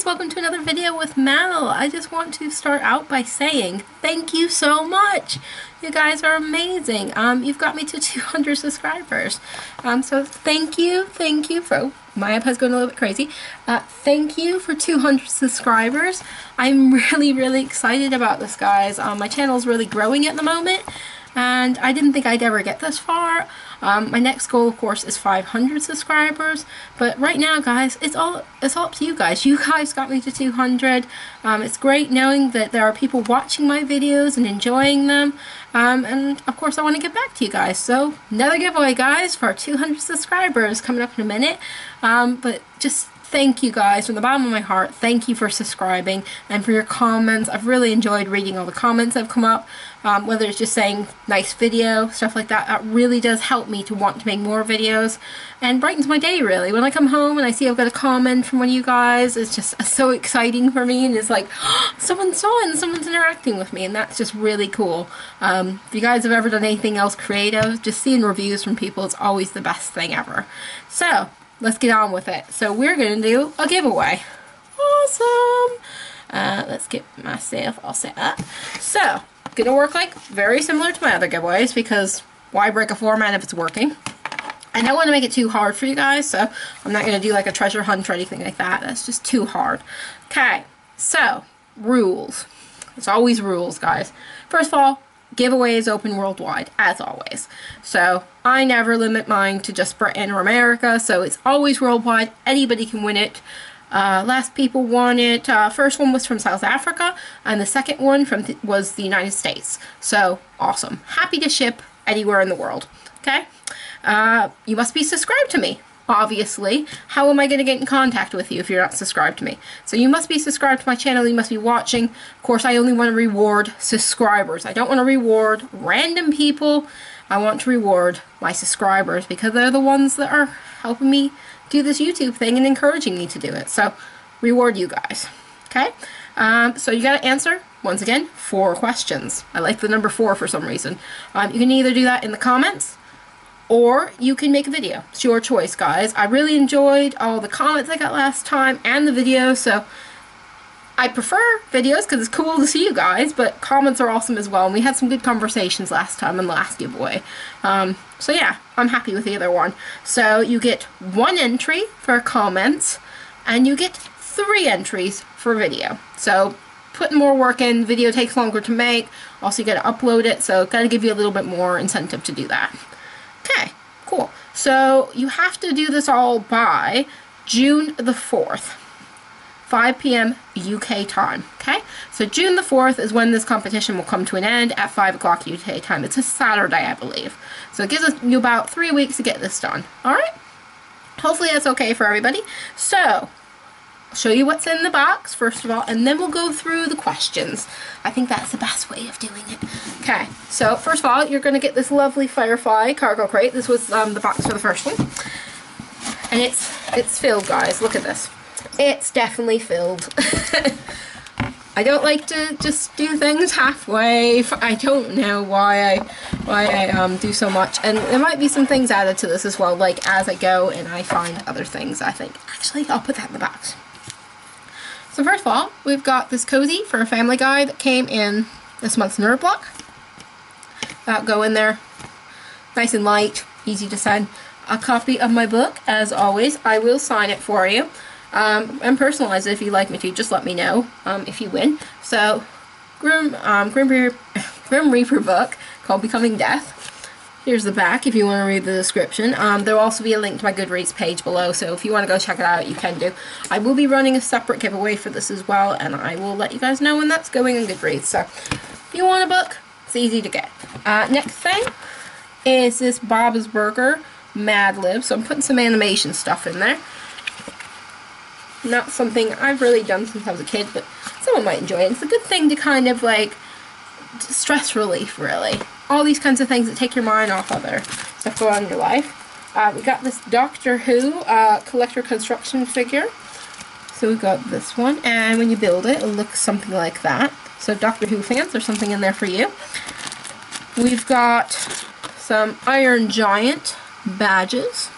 Welcome to another video with Mel. I just want to start out by saying thank you so much. You guys are amazing. You've got me to 200 subscribers. So thank you for, my iPad's going a little bit crazy. Thank you for 200 subscribers. I'm really excited about this, guys. My channel's really growing at the moment, and I didn't think I'd ever get this far. My next goal, of course, is 500 subscribers, but right now, guys, it's all up to you guys. You guys got me to 200. It's great knowing that there are people watching my videos and enjoying them, and of course, I want to get back to you guys. So another giveaway, guys, for 200 subscribers coming up in a minute. But just thank you guys from the bottom of my heart. Thank you for subscribing and for your comments. I've really enjoyed reading all the comments that have come up, whether it's just saying nice video, stuff like that. That really does help me to want to make more videos and brightens my day, really. When I come home and I see I've got a comment from one of you guys, it's just so exciting for me, and it's like, oh, someone saw it and someone's interacting with me, and that's just really cool. If you guys have ever done anything else creative, just seeing reviews from people is always the best thing ever. So let's get on with it. So we're going to do a giveaway. Awesome! Let's get myself all set up. So, going to work like very similar to my other giveaways, because why break a format if it's working? I don't want to make it too hard for you guys, so I'm not going to do like a treasure hunt or anything like that. That's just too hard. Okay, so rules. It's always rules, guys. First of all, giveaway is open worldwide, as always. So I never limit mine to just Britain or America, so it's always worldwide. Anybody can win it. Last people won it. First one was from South Africa, and the second one was the United States. So awesome. Happy to ship anywhere in the world. Okay? You must be subscribed to me. Obviously, how am I going to get in contact with you if you're not subscribed to me? So you must be subscribed to my channel, you must be watching. Of course, I only want to reward subscribers. I don't want to reward random people. I want to reward my subscribers, because they're the ones that are helping me do this YouTube thing and encouraging me to do it. So, reward you guys. Okay? So you got to answer, once again, 4 questions. I like the number 4 for some reason. You can either do that in the comments, or you can make a video. It's your choice, guys. I really enjoyed all the comments I got last time and the video, so I prefer videos because it's cool to see you guys, but comments are awesome as well, and we had some good conversations last time in the last giveaway. So yeah, I'm happy with either one. So you get 1 entry for comments, and you get 3 entries for video. So putting more work in, video takes longer to make, also you got to upload it, so got to give you a little bit more incentive to do that. Okay, cool. So you have to do this all by June the 4th, 5 p.m. UK time. Okay, so June the 4th is when this competition will come to an end at 5 o'clock UK time. It's a Saturday, I believe. So it gives you about 3 weeks to get this done. Alright? Hopefully that's okay for everybody. So, I'll show you what's in the box, first of all, and then we'll go through the questions. I think that's the best way of doing it. Okay, so first of all, you're going to get this lovely Firefly cargo crate. This was the box for the first one. And it's filled, guys. Look at this. It's definitely filled. I don't like to just do things halfway. I don't know why I do so much. And there might be some things added to this as well, like as I go and I find other things, I think. Actually, I'll put that in the box. So first of all, we've got this cozy for a family guide that came in this month's nerd block. That'll go in there, nice and light, easy to send. A copy of my book, as always. I will sign it for you. And personalize it if you'd like me to. Just let me know if you win. So, Grim Reaper book called Becoming Death. Here's the back if you want to read the description. There will also be a link to my Goodreads page below, so if you want to go check it out, you can do. I will be running a separate giveaway for this as well, and I will let you guys know when that's going on Goodreads. So, if you want a book, it's easy to get. Next thing is this Bob's Burger Mad Lib. So I'm putting some animation stuff in there. Not something I've really done since I was a kid, but someone might enjoy it. It's a good thing to kind of like stress relief, really. All these kinds of things that take your mind off other stuff going on in your life. We got this Doctor Who collector construction figure. So we've got this one, and when you build it, it looks something like that. So Doctor Who fans, there's something in there for you. We've got some Iron Giant badges.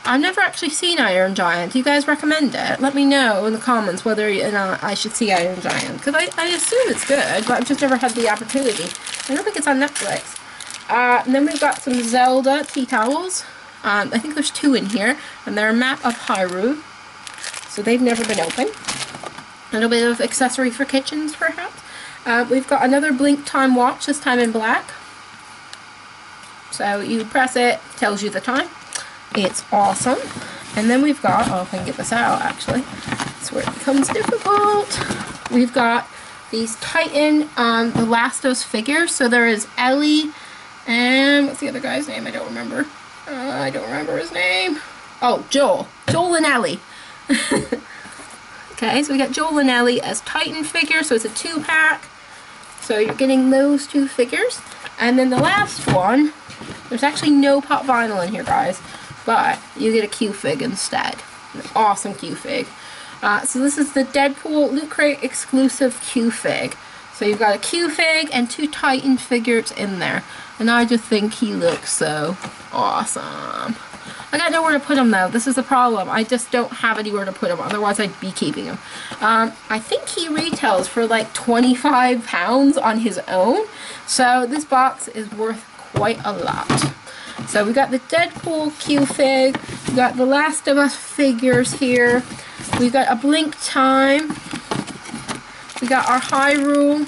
I've never actually seen Iron Giant. Do you guys recommend it? Let me know in the comments whether I should see Iron Giant. Because I assume it's good, but I've just never had the opportunity. I don't think it's on Netflix. And then we've got some Zelda tea towels. I think there's 2 in here. And they're a map of Hyrule. So they've never been opened. A little bit of accessory for kitchens, perhaps. We've got another Blink Time watch, this time in black. So you press it, tells you the time. It's awesome. And then we've got, oh, if I can get this out, actually. That's where it becomes difficult. We've got these Titan, the Lastos figures. So there is Ellie, and what's the other guy's name? I don't remember. I don't remember his name. Oh, Joel. Joel and Ellie. Okay, so we got Joel and Ellie as Titan figures, so it's a 2-pack. So you're getting those 2 figures. And then the last one, there's actually no pop vinyl in here, guys. But you get a Q-Fig instead. An awesome Q-Fig. So this is the Deadpool Loot Crate exclusive Q-Fig. So you've got a Q-Fig and 2 Titan figures in there. And I just think he looks so awesome. I got nowhere to put him though. This is the problem. I just don't have anywhere to put him. Otherwise I'd be keeping him. I think he retails for like £25 on his own. So this box is worth quite a lot. So we got the Deadpool Q-Fig, we got the Last of Us figures here, we got a Blink Time, we got our Hyrule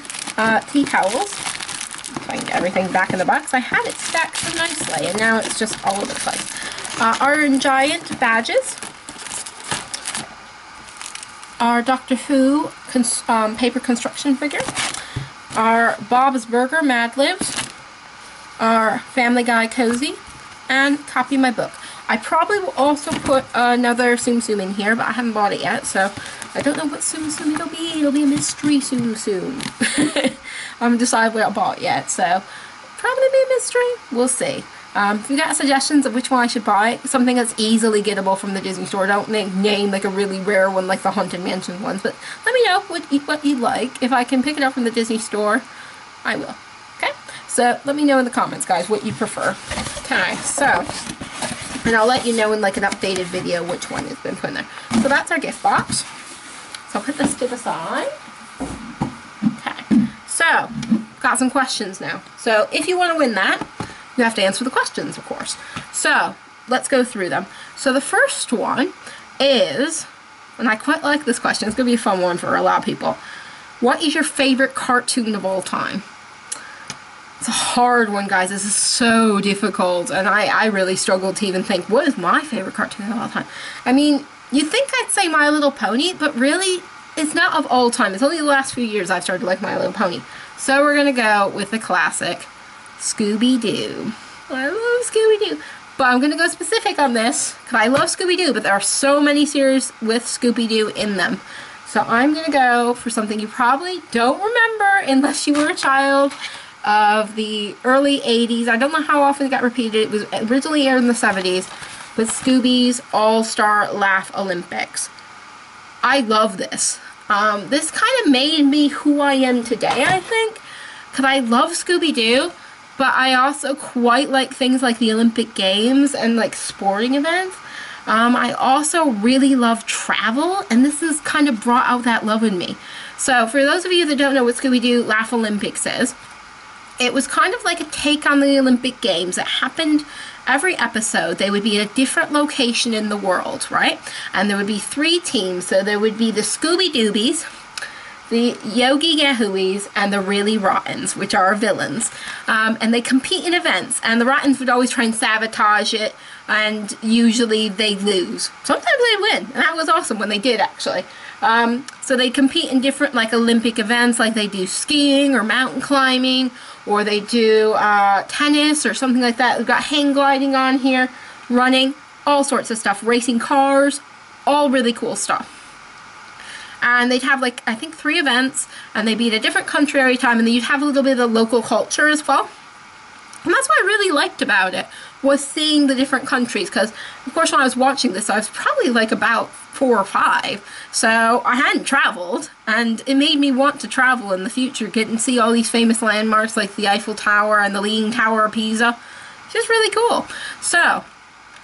tea towels. So I can get everything back in the box. I had it stacked so nicely and now it's just all over the place. Iron Giant badges, our Doctor Who paper construction figure, our Bob's Burger Mad Libs, our Family Guy cozy, and copy my book. I probably will also put another Tsum Tsum in here, but I haven't bought it yet, so I don't know what Tsum Tsum it'll be. It'll be a mystery Tsum Tsum. I haven't decided what I bought yet, so probably be a mystery. We'll see. If you got suggestions of which one I should buy, something that's easily gettable from the Disney store, don't name like a really rare one like the Haunted Mansion ones, but let me know what you'd like. If I can pick it up from the Disney store, I will. Okay? So let me know in the comments, guys, what you prefer. Okay, so, and I'll let you know in like an updated video which one has been put in there. So that's our gift box. So I'll put this to the side. Okay, so, got some questions now. So if you want to win that, you have to answer the questions, of course. So, let's go through them. So the first one is, and I quite like this question, it's going to be a fun one for a lot of people. What is your favorite cartoon of all time? It's a hard one, guys. This is so difficult, and I really struggled to even think, what is my favorite cartoon of all time? I mean, you'd think I'd say My Little Pony, but really, it's not of all time. It's only the last few years I've started to like My Little Pony. So we're going to go with the classic, Scooby-Doo. I love Scooby-Doo. But I'm going to go specific on this, because I love Scooby-Doo, but there are so many series with Scooby-Doo in them. So I'm going to go for something you probably don't remember unless you were a child of the early 80s. I don't know how often it got repeated. It was originally aired in the 70s, but Scooby's All-Star Laugh Olympics. I love this. This kind of made me who I am today, I think, because I love Scooby-Doo, but I also quite like things like the Olympic Games and like sporting events. I also really love travel, and this has kind of brought out that love in me. So for those of you that don't know what Scooby-Doo Laugh Olympics is, it was kind of like a take on the Olympic Games. It happened every episode. They would be in a different location in the world, right? And there would be 3 teams. So there would be the Scooby-Doobies, the Yogi Yahooies, and the Really Rottens, which are villains. And they compete in events, and the Rottens would always try and sabotage it, and usually they lose. Sometimes they win, and that was awesome when they did, actually. So they compete in different like Olympic events, like they do skiing or mountain climbing, or they do tennis or something like that. We've got hang gliding on here, running, all sorts of stuff, racing cars, all really cool stuff. And they'd have like, I think 3 events, and they'd be in a different country every time, and then you'd have a little bit of the local culture as well. And that's what I really liked about it, was seeing the different countries, because of course when I was watching this I was probably like about 4 or 5, so I hadn't traveled, and it made me want to travel in the future, get and see all these famous landmarks like the Eiffel Tower and the Leaning Tower of Pisa. Just really cool. So,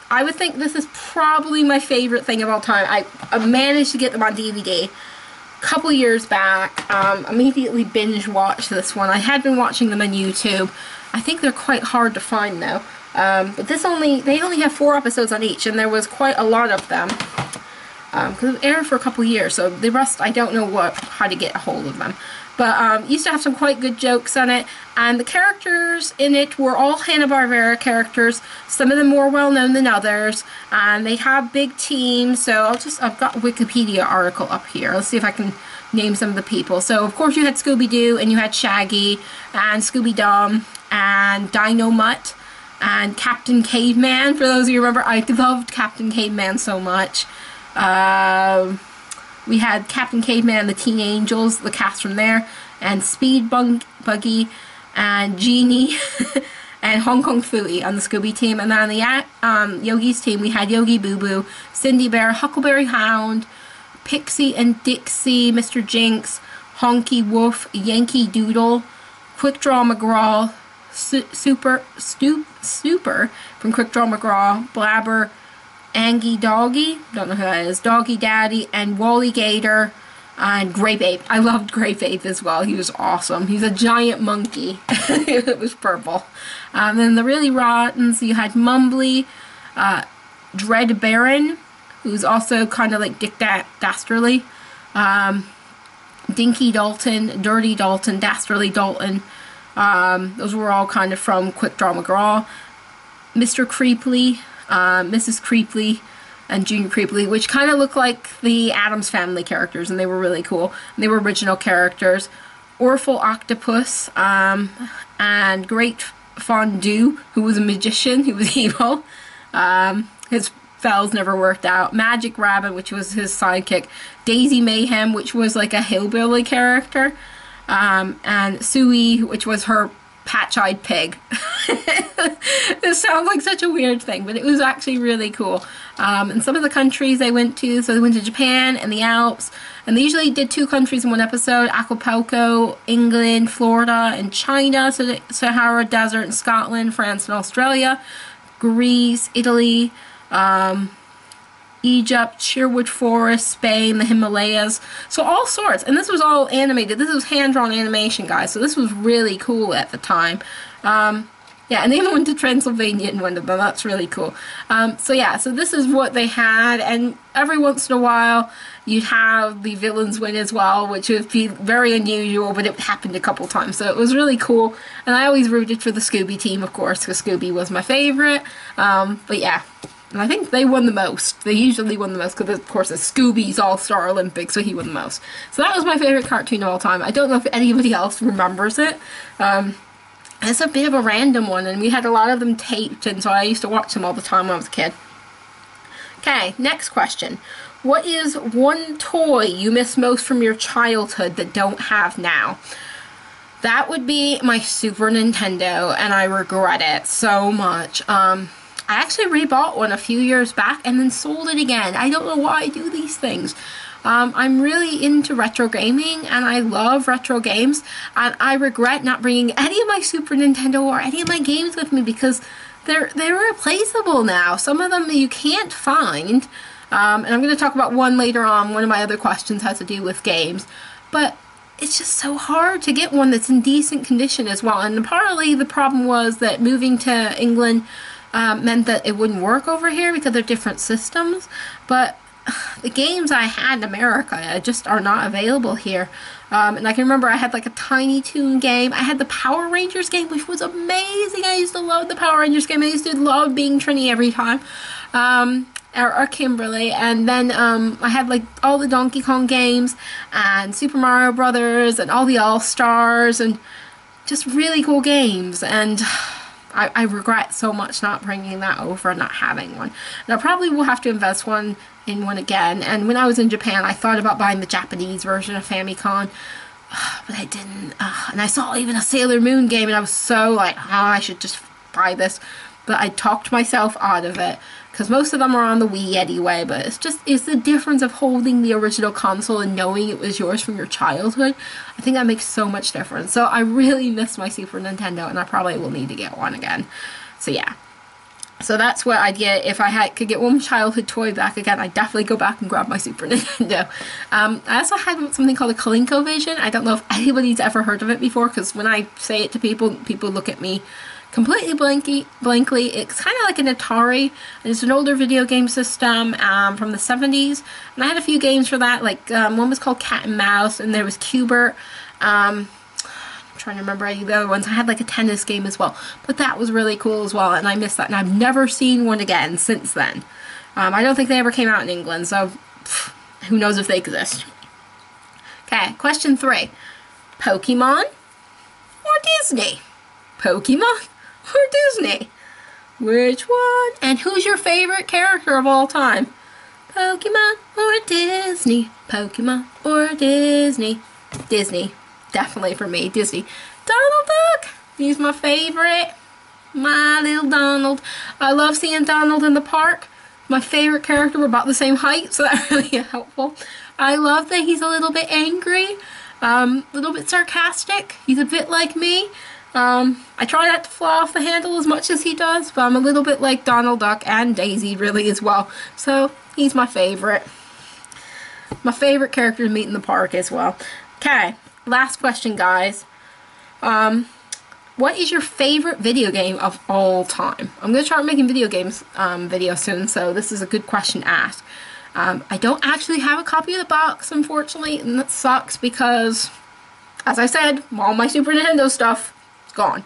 I would think this is probably my favorite thing of all time. I managed to get them on DVD a couple years back. Immediately binge watched this one. I had been watching them on YouTube. I think they're quite hard to find though. But they only have 4 episodes on each, and there was quite a lot of them. Because it aired for a couple years, so the rest I don't know how to get a hold of them. But used to have some quite good jokes on it, and the characters in it were all Hanna-Barbera characters, some of them more well known than others, and they have big teams. So I've got a Wikipedia article up here. Let's see if I can name some of the people. So of course you had Scooby-Doo, and you had Shaggy, and Scooby-Dum, and Dino-Mutt, and Captain Caveman. For those of you who remember, I loved Captain Caveman so much. We had Captain Caveman, the Teen Angels, the cast from there, and Speed Buggy, and Genie, and Hong Kong Phooey on the Scooby team. And then on the Yogi's team, we had Yogi Boo Boo, Cindy Bear, Huckleberry Hound, Pixie and Dixie, Mr. Jinx, Honky Woof, Yankee Doodle, Quick Draw McGraw, Super from Quick Draw McGraw, Blabber, Angie Doggy, don't know who that is, Doggy Daddy, and Wally Gator, and Grape Ape. I loved Grape Ape as well. He was awesome. He's a giant monkey. It was purple. Then the really rottens, you had Mumbly, Dread Baron, who's also kind of like Dick Dastardly, Dinky Dalton, Dirty Dalton, Dastardly Dalton. Those were all kind of from Quick Draw McGraw. Mr. Creeply, Mrs. Creeply, and Junior Creeply, which kind of look like the Addams Family characters, and they were really cool. And they were original characters. Orphle Octopus, and Great Fondue, who was a magician, who was evil. His spells never worked out. Magic Rabbit, which was his sidekick. Daisy Mayhem, which was like a hillbilly character. And Suey, which was her patch-eyed pig. This sounds like such a weird thing, but it was actually really cool. And some of the countries they went to, so they went to Japan and the Alps, and they usually did 2 countries in one episode: Acapulco, England, Florida, and China, so the Sahara Desert, and Scotland, France, and Australia, Greece, Italy, Egypt, Sherwood Forest, Spain, the Himalayas, so all sorts. And this was all animated. This was hand-drawn animation, guys, so this was really cool at the time. Yeah, and they even went to Transylvania in one of them. That's really cool. So yeah, so this is what they had, and every once in a while you'd have the villains win as well, which would be very unusual, but it happened a couple times, so it was really cool. And I always rooted for the Scooby team, of course, because Scooby was my favorite. But yeah. And I think they won the most. They usually won the most because, of course, it's Scooby's All-Star Olympics, so he won the most. So that was my favorite cartoon of all time. I don't know if anybody else remembers it. It's a bit of a random one, and we had a lot of them taped, and so I used to watch them all the time when I was a kid. Okay, next question. What is one toy you miss most from your childhood that don't have now? That would be my Super Nintendo, and I regret it so much. I actually rebought one a few years back and then sold it again. I don't know why I do these things. I'm really into retro gaming, and I love retro games, and I regret not bringing any of my Super Nintendo or any of my games with me because they're irreplaceable now. Some of them you can't find, and I'm going to talk about one later on. One of my other questions has to do with games, but it's just so hard to get one that's in decent condition as well. And partly the problem was that moving to England meant that it wouldn't work over here because they're different systems, but the games I had in America just are not available here. And I can remember I had like a Tiny Toon game. I had the Power Rangers game, which was amazing. I used to love the Power Rangers game. I used to love being Trini every time. Or Kimberly. And then I had like all the Donkey Kong games and Super Mario Brothers and all the All-Stars and just really cool games. And I regret so much not bringing that over and not having one. And I probably will have to invest in one again. And when I was in Japan, I thought about buying the Japanese version of Famicom, but I didn't. And I saw even a Sailor Moon game, and I was so like, oh, I should just buy this. But I talked myself out of it, because most of them are on the Wii anyway. But it's the difference of holding the original console and knowing it was yours from your childhood. I think that makes so much difference. So I really miss my Super Nintendo, and I probably will need to get one again. So yeah. So that's what I'd get if I could get one childhood toy back again. I'd definitely go back and grab my Super Nintendo. I also had something called a ColecoVision. I don't know if anybody's ever heard of it before, because when I say it to people, people look at me completely blankly. It's kind of like an Atari. It's an older video game system from the 70s. And I had a few games for that. Like one was called Cat and Mouse, and there was Cubert. Trying to remember any of the other ones. I had like a tennis game as well, but that was really cool as well, and I missed that, and I've never seen one again since then. I don't think they ever came out in England, so who knows if they exist. Okay, question 3. Pokemon or Disney? Pokemon or Disney? Which one? And who's your favorite character of all time? Pokemon or Disney? Pokemon or Disney? Disney. Definitely for me, Disney. Donald Duck! He's my favorite. My little Donald. I love seeing Donald in the park. My favorite character, we're about the same height, so that's really helpful. I love that he's a little bit angry, a little bit sarcastic. He's a bit like me. I try not to fly off the handle as much as he does, but I'm a little bit like Donald Duck and Daisy really as well. So he's my favorite. My favorite character to meet in the park as well. Okay. Last question, guys. What is your favorite video game of all time? I'm going to start making video games videos soon, so this is a good question to ask. I don't actually have a copy of the box, unfortunately, and that sucks because, as I said, all my Super Nintendo stuff is gone.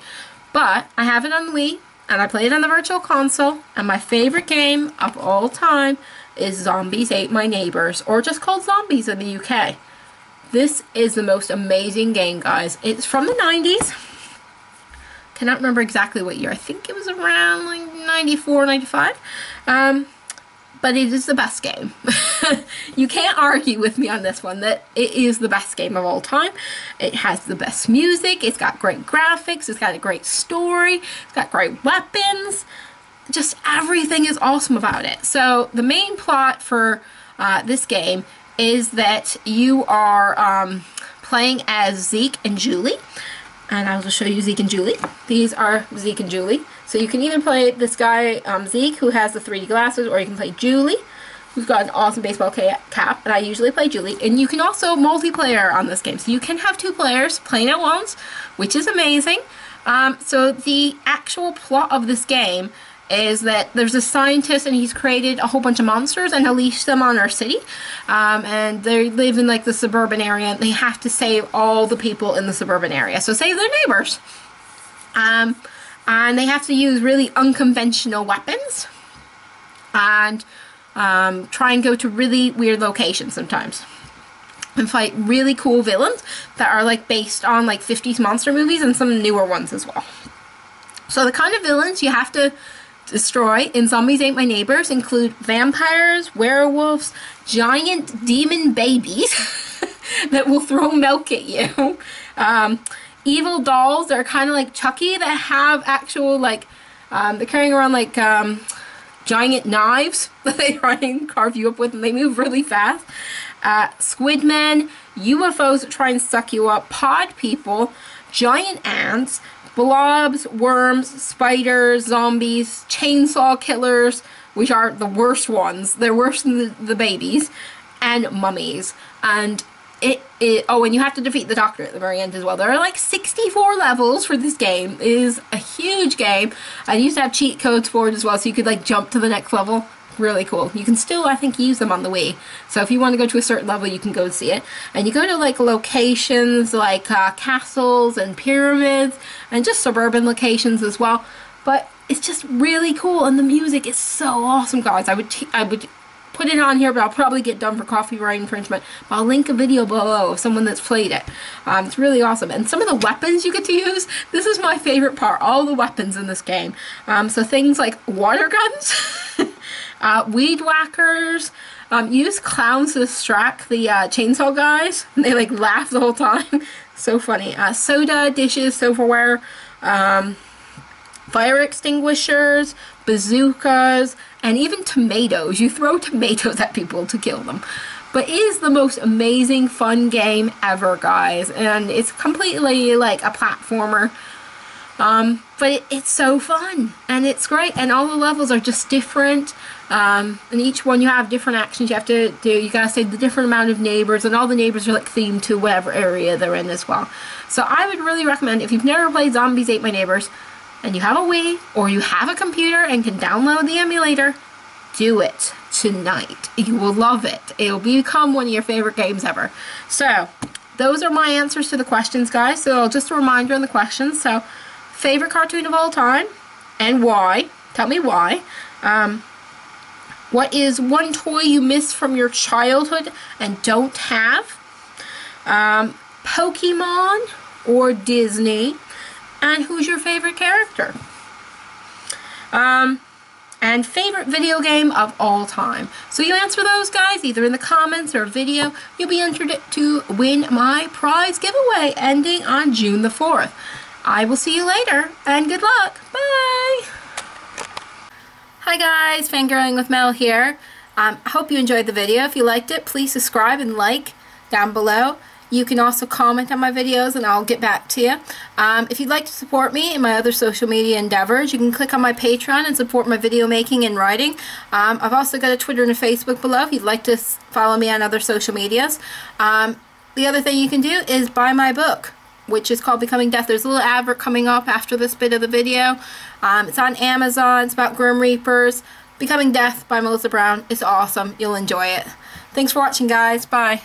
But I have it on the Wii, and I play it on the Virtual Console, and my favorite game of all time is Zombies Ate My Neighbors, or just called Zombies in the UK. This is the most amazing game, guys. It's from the 90s. Cannot remember exactly what year. I think it was around like 94, 95. But it is the best game. You can't argue with me on this one that it is the best game of all time. It has the best music. It's got great graphics. It's got a great story. It's got great weapons. Just everything is awesome about it. So the main plot for this game is that you are playing as Zeke and Julie, and I will show you Zeke and Julie. These are Zeke and Julie. So you can either play this guy, Zeke, who has the 3D glasses, or you can play Julie, who's got an awesome baseball cap, and I usually play Julie. And you can also multiplayer on this game, so you can have 2 players playing at once, which is amazing. So the actual plot of this game is that there's a scientist and he's created a whole bunch of monsters and unleashed them on our city, and they live in like the suburban area, and they have to save all the people in the suburban area, so save their neighbors, and they have to use really unconventional weapons and try and go to really weird locations sometimes and fight really cool villains that are like based on like 50s monster movies and some newer ones as well. So the kind of villains you have to destroy in Zombies Ate My Neighbors include vampires, werewolves, giant demon babies that will throw milk at you, evil dolls that are kind of like Chucky that have actual like, they're carrying around like giant knives that they try and carve you up with, and they move really fast, squidmen, UFOs that try and suck you up, pod people, giant ants, blobs, worms, spiders, zombies, chainsaw killers, which are the worst ones. They're worse than the babies, and mummies. And oh, and you have to defeat the doctor at the very end as well. There are like 64 levels for this game. It is a huge game. I used to have cheat codes for it as well, so you could like jump to the next level. Really cool. You can still, I think, use them on the Wii. So if you want to go to a certain level, you can go see it. And you go to like locations like castles and pyramids and just suburban locations as well. But it's just really cool, and the music is so awesome, guys. I would put it on here, but I'll probably get done for copyright infringement. But I'll link a video below of someone that's played it. It's really awesome. And some of the weapons you get to use, this is my favorite part, all the weapons in this game. So things like water guns, weed whackers, use clowns to distract the chainsaw guys, and they like laugh the whole time. So funny. Soda dishes, silverware, fire extinguishers, bazookas, and even tomatoes. You throw tomatoes at people to kill them. But it is the most amazing, fun game ever, guys. And it's completely like a platformer. But it's so fun, and it's great, and all the levels are just different, and each one you have different actions you have to do. You gotta save the different amount of neighbors, and all the neighbors are like themed to whatever area they're in as well. So I would really recommend, if you've never played Zombies Ate My Neighbors, and you have a Wii, or you have a computer and can download the emulator, do it tonight. You will love it. It'll become one of your favorite games ever. So those are my answers to the questions, guys. So just a reminder on the questions. So favorite cartoon of all time and why? Tell me why. What is one toy you miss from your childhood and don't have? Pokemon or Disney? And who's your favorite character? And favorite video game of all time. So you answer those, guys, either in the comments or video. You'll be entered to win my prize giveaway ending on June the 4th. I will see you later, and good luck. Bye! Hi guys, Fangirling with Mel here. I hope you enjoyed the video. If you liked it, please subscribe and like down below. You can also comment on my videos and I'll get back to you. If you'd like to support me in my other social media endeavors, you can click on my Patreon and support my video making and writing. I've also got a Twitter and a Facebook below if you'd like to follow me on other social medias. The other thing you can do is buy my book, which is called Becoming Death. There's a little advert coming up after this bit of the video. It's on Amazon. It's about Grim Reapers. Becoming Death by Melissa Brown. It's awesome. You'll enjoy it. Thanks for watching, guys. Bye.